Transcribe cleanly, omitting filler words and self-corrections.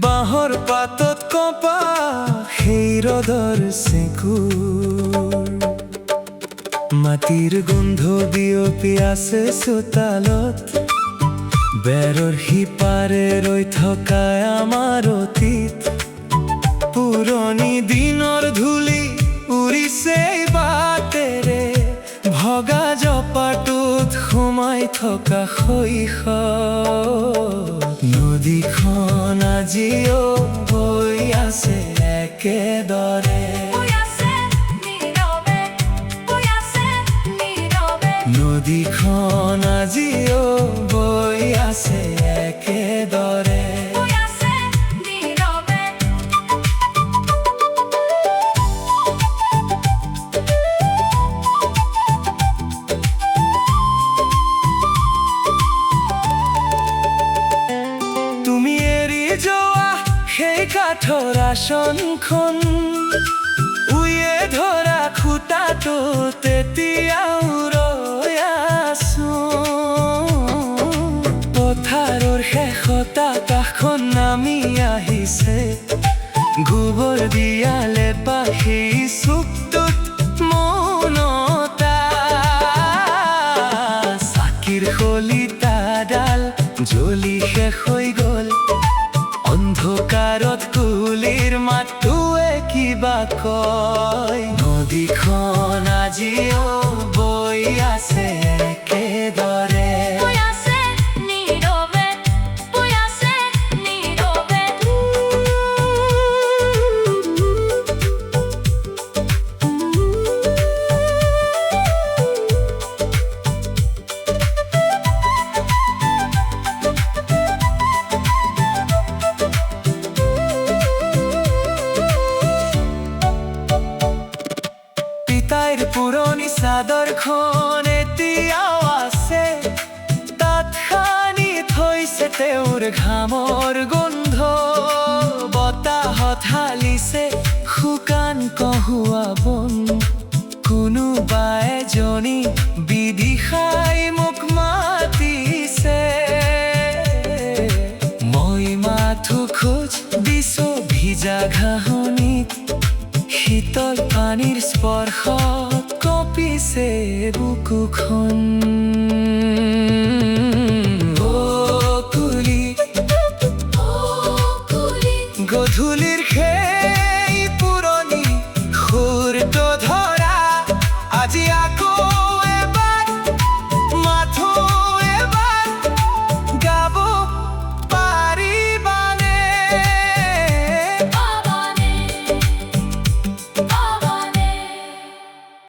বাঁহৰ পাতত কপা সেই ৰ'দৰ চেকুৰ মাটিৰ গোন্ধ বিয়পি আছে চোতালত বেৰৰ সিপাৰে ৰৈ থকা আমাৰ অতীত পুৰণি দিনৰ ধূলি উৰিছে বাটেৰে ভগা জপাটোত সোমাই থকা শৈশৱ নদীখন আজিও বৈ আছে একেদৰে নদীখন আজিও বৈ আছে একেদৰে সেই কাঠৰ আসনখন উয়ে ধৰা খুটাটো তেতিয়াও ৰৈ আছো পথাৰৰ শেষত আকাশখন নামি আহিছে গোবৰ দিয়ালে পাখি চুকটোত মনতা চাকিৰ শলিতাডাল জ্বলি শেষ হৈ গ'ল অন্ধকাৰত কুলিৰ মাতটোৱে কিবা কয় নদীখন আজিও বৈ আছে একেদৰে পুৰণি চাদৰখন এতিয়াও আছে তাত সানি থৈছে তেওঁৰ ঘামৰ গোন্ধ বতাহত হালিছে শুকান কহুৱা বন কোনোবা এজনী বিদিশাই মোক মাতিছে মই মাথো খোজ দিছো ভিজা ঘাঁহনিত শীতল পানীৰ স্পৰ্শত কঁপিছে বুকুখন